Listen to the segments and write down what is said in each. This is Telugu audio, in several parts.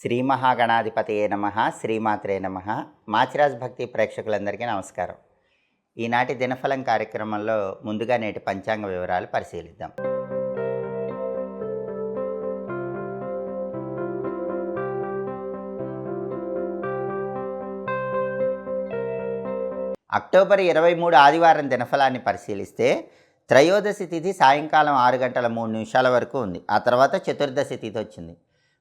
శ్రీ మహాగణాధిపతయే నమః, శ్రీమాత్రే నమః. మాచిరాజ్ భక్తి ప్రేక్షకులందరికీ నమస్కారం. ఈనాటి దినఫలం కార్యక్రమంలో ముందుగా నేటి పంచాంగ వివరాలు పరిశీలిద్దాం. అక్టోబర్ 23 ఆదివారం దినఫలాన్ని పరిశీలిస్తే త్రయోదశి తిథి సాయంకాలం 6:03 వరకు ఉంది. ఆ తర్వాత చతుర్దశి తిథి వచ్చింది.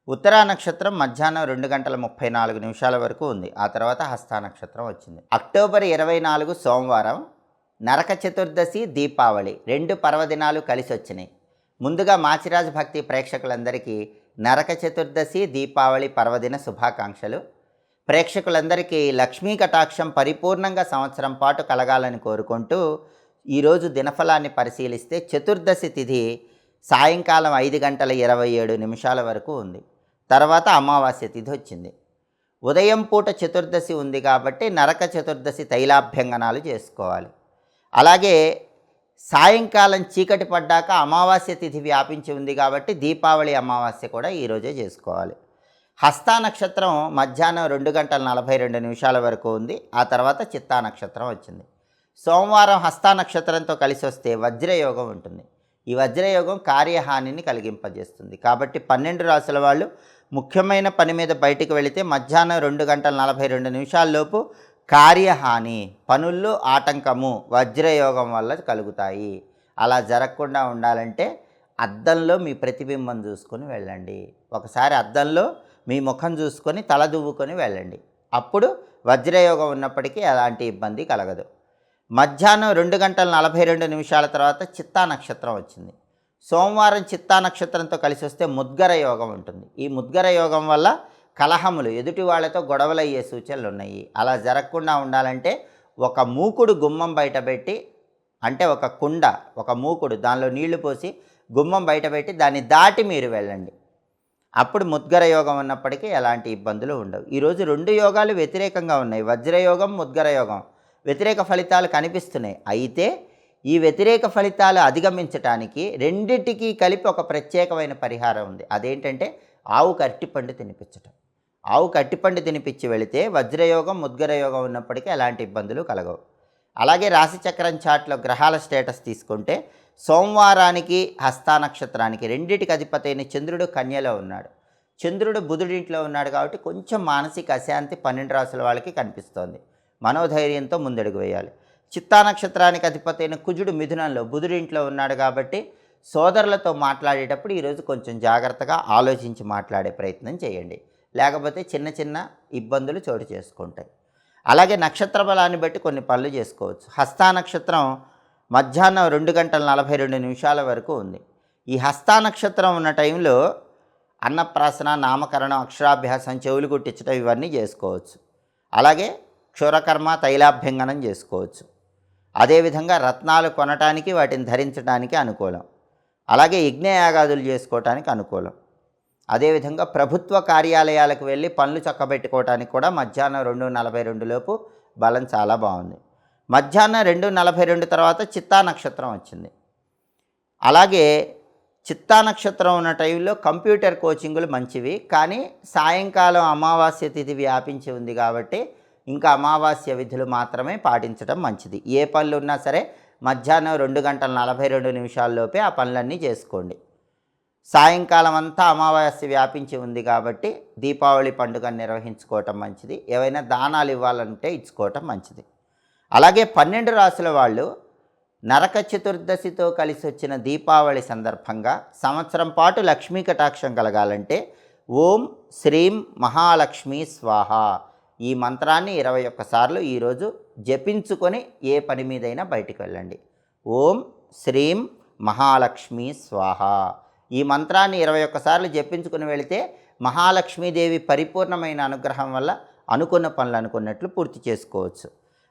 ఉత్తరా నక్షత్రం మధ్యాహ్నం 2:34 వరకు ఉంది. ఆ తర్వాత హస్తా నక్షత్రం వచ్చింది. అక్టోబర్ 24 సోమవారం, నరక చతుర్దశి, దీపావళి 2 పర్వదినాలు కలిసి వచ్చినాయి. ముందుగా మాచిరాజ్ భక్తి ప్రేక్షకులందరికీ నరక చతుర్దశి, దీపావళి పర్వదిన శుభాకాంక్షలు. ప్రేక్షకులందరికీ లక్ష్మీ కటాక్షం పరిపూర్ణంగా సంవత్సరం పాటు కలగాలని కోరుకుంటూ ఈరోజు దినఫలాన్ని పరిశీలిస్తే చతుర్దశి తిథి సాయంకాలం 5:27 వరకు ఉంది. తర్వాత అమావాస్య తిథి వచ్చింది. ఉదయం పూట చతుర్దశి ఉంది కాబట్టి నరక చతుర్దశి తైలాభ్యంగనాలు చేసుకోవాలి. అలాగే సాయంకాలం చీకటి పడ్డాక అమావాస్య తిథి వ్యాపించి ఉంది కాబట్టి దీపావళి అమావాస్య కూడా ఈరోజే చేసుకోవాలి. హస్తా నక్షత్రం మధ్యాహ్నం 2:42 వరకు ఉంది. ఆ తర్వాత చిత్తా నక్షత్రం వచ్చింది. సోమవారం హస్తా నక్షత్రంతో కలిసి వస్తే వజ్రయోగం ఉంటుంది. ఈ వజ్రయోగం కార్యహానిని కలిగింపజేస్తుంది. కాబట్టి 12 రాసుల వాళ్ళు ముఖ్యమైన పని మీద బయటికి వెళితే మధ్యాహ్నం 2:42 లోపు కార్యహాని, పనుల్లో ఆటంకము వజ్రయోగం వల్ల కలుగుతాయి. అలా జరగకుండా ఉండాలంటే అద్దంలో మీ ప్రతిబింబం చూసుకొని వెళ్ళండి. ఒకసారి అద్దంలో మీ ముఖం చూసుకొని తల దువ్వుకొని వెళ్ళండి. అప్పుడు వజ్రయోగం ఉన్నప్పటికీ ఎలాంటి ఇబ్బంది కలగదు. మధ్యాహ్నం 2:42 తర్వాత చిత్తా నక్షత్రం వచ్చింది. సోమవారం చిత్తా నక్షత్రంతో కలిసి వస్తే ముద్గర యోగం ఉంటుంది. ఈ ముద్గర యోగం వల్ల కలహములు, ఎదుటి వాళ్ళతో గొడవలు అయ్యే సూచనలు ఉన్నాయి. అలా జరగకుండా ఉండాలంటే ఒక మూకుడు గుమ్మం బయటపెట్టి, అంటే ఒక కుండ, ఒక మూకుడు, దానిలో నీళ్లు పోసి గుమ్మం బయటపెట్టి దాన్ని దాటి మీరు వెళ్ళండి. అప్పుడు ముద్గర యోగం ఉన్నప్పటికీ ఎలాంటి ఇబ్బందులు ఉండవు. ఈరోజు 2 యోగాలు వ్యతిరేకంగా ఉన్నాయి. వజ్రయోగం, ముద్గర యోగం వ్యతిరేక ఫలితాలు కనిపిస్తున్నాయి. అయితే ఈ వ్యతిరేక ఫలితాలు అధిగమించడానికి రెండింటికి కలిపి ఒక ప్రత్యేకమైన పరిహారం ఉంది. అదేంటంటే ఆవుకు అరటిపండు తినిపించటం. ఆవుకు అరటిపండు తినిపించి వెళితే వజ్రయోగం, ముద్గర యోగం ఉన్నప్పటికీ ఎలాంటి ఇబ్బందులు కలగవు. అలాగే రాశిచక్రం చార్ట్లో గ్రహాల స్టేటస్ తీసుకుంటే సోమవారానికి హస్తా నక్షత్రానికి రెండింటికి అధిపతి అయిన చంద్రుడు కన్యలో ఉన్నాడు. చంద్రుడు బుధుడింట్లో ఉన్నాడు కాబట్టి కొంచెం మానసిక అశాంతి 12 రాసుల వాళ్ళకి కనిపిస్తోంది. మనోధైర్యంతో ముందడుగు వేయాలి. చిత్తా నక్షత్రానికి అధిపతి అయిన కుజుడు మిథునంలో, బుధుడింట్లో ఉన్నాడు కాబట్టి సోదరులతో మాట్లాడేటప్పుడు ఈరోజు కొంచెం జాగ్రత్తగా ఆలోచించి మాట్లాడే ప్రయత్నం చేయండి. లేకపోతే చిన్న చిన్న ఇబ్బందులు చోటు చేసుకుంటాయి. అలాగే నక్షత్ర బలాన్ని బట్టి కొన్ని పనులు చేసుకోవచ్చు. హస్తా నక్షత్రం మధ్యాహ్నం 2:42 వరకు ఉంది. ఈ హస్తా నక్షత్రం ఉన్న టైంలో అన్నప్రాసన, నామకరణం, అక్షరాభ్యాసం, చెవులు కుట్టించడం ఇవన్నీ చేసుకోవచ్చు. అలాగే క్షురకర్మ, తైలాభ్యంగనం చేసుకోవచ్చు. అదేవిధంగా రత్నాలు కొనటానికి, వాటిని ధరించడానికి అనుకూలం. అలాగే యజ్ఞయాగాదులు చేసుకోవటానికి అనుకూలం. అదేవిధంగా ప్రభుత్వ కార్యాలయాలకు వెళ్ళి పనులు చక్కబెట్టుకోవటానికి కూడా మధ్యాహ్నం 2:42 లోపు బలం చాలా బాగుంది. మధ్యాహ్నం 2:42 తర్వాత చిత్తా నక్షత్రం వచ్చింది. అలాగే చిత్తా నక్షత్రం ఉన్న టైంలో కంప్యూటర్ కోచింగులు మంచివి. కానీ సాయంకాలం అమావాస్య తిథి వ్యాపించి ఉంది కాబట్టి ఇంకా అమావాస్య విధులు మాత్రమే పాటించడం మంచిది. ఏ పనులు ఉన్నా సరే మధ్యాహ్నం 2:42 లోపే ఆ పనులన్నీ చేసుకోండి. సాయంకాలం అంతా అమావాస్య వ్యాపించి ఉంది కాబట్టి దీపావళి పండుగను నిర్వహించుకోవటం మంచిది. ఏవైనా దానాలు ఇవ్వాలంటే ఇచ్చుకోవటం మంచిది. అలాగే 12 రాసుల వాళ్ళు నరక చతుర్దశితో కలిసి వచ్చిన దీపావళి సందర్భంగా సంవత్సరం పాటు లక్ష్మీ కటాక్షం కలగాలంటే ఓం శ్రీం మహాలక్ష్మీ స్వాహ ఈ మంత్రాన్ని 21 సార్లు ఈరోజు జపించుకొని ఏ పని మీదైనా బయటికి వెళ్ళండి. ఓం శ్రీం మహాలక్ష్మీ స్వాహ ఈ మంత్రాన్ని 21 సార్లు జపించుకుని వెళితే మహాలక్ష్మీదేవి పరిపూర్ణమైన అనుగ్రహం వల్ల అనుకున్న పనులు అనుకున్నట్లు పూర్తి చేసుకోవచ్చు.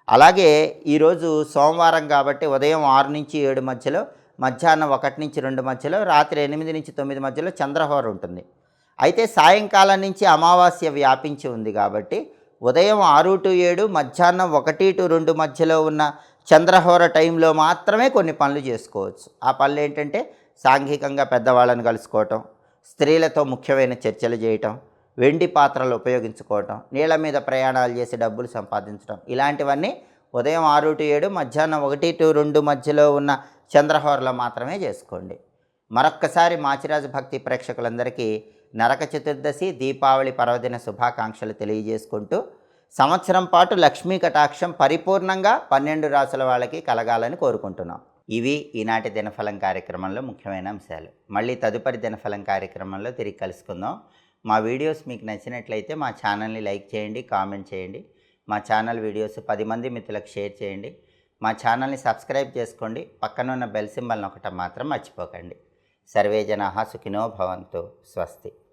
అలాగే ఈరోజు సోమవారం కాబట్టి ఉదయం 6 నుంచి 7 మధ్యలో, మధ్యాహ్నం 1 నుంచి 2 మధ్యలో, రాత్రి 8 నుంచి 9 మధ్యలో చంద్రహోర ఉంటుంది. అయితే సాయంకాలం నుంచి అమావాస్య వ్యాపించి ఉంది కాబట్టి ఉదయం 6 to 7, మధ్యాహ్నం 1 to 2 మధ్యలో ఉన్న చంద్రహోర టైంలో మాత్రమే కొన్ని పనులు చేసుకోవచ్చు. ఆ పనులు ఏంటంటే సాంఘికంగా పెద్దవాళ్ళని కలుసుకోవటం, స్త్రీలతో ముఖ్యమైన చర్చలు చేయటం, వెండి పాత్రలు ఉపయోగించుకోవటం, నీళ్ళ మీద ప్రయాణాలు చేసి డబ్బులు సంపాదించడం, ఇలాంటివన్నీ ఉదయం 6 to 7, మధ్యాహ్నం 1 to 2 మధ్యలో ఉన్న చంద్రహోరలో మాత్రమే చేసుకోండి. మరొక్కసారి మాచిరాజు భక్తి ప్రేక్షకులందరికీ నరక చతుర్దశి, దీపావళి పర్వదిన శుభాకాంక్షలు తెలియజేసుకుంటూ, సంవత్సరం పాటు లక్ష్మీ కటాక్షం పరిపూర్ణంగా 12 రాసుల వాళ్ళకి కలగాలని కోరుకుంటున్నాం. ఇవి ఈనాటి దినఫలం కార్యక్రమంలో ముఖ్యమైన అంశాలు. మళ్ళీ తదుపరి దినఫలం కార్యక్రమంలో తిరిగి కలుసుకుందాం. మా వీడియోస్ మీకు నచ్చినట్లయితే మా ఛానల్ని లైక్ చేయండి, కామెంట్ చేయండి. మా ఛానల్ వీడియోస్ 10 మంది మిత్రులకు షేర్ చేయండి. మా ఛానల్ని సబ్స్క్రైబ్ చేసుకోండి. పక్కన ఉన్న బెల్ సింబల్ నొక్కటం మాత్రం మర్చిపోకండి. సర్వే జనాః సుఖినో భవంతు. స్వస్తి.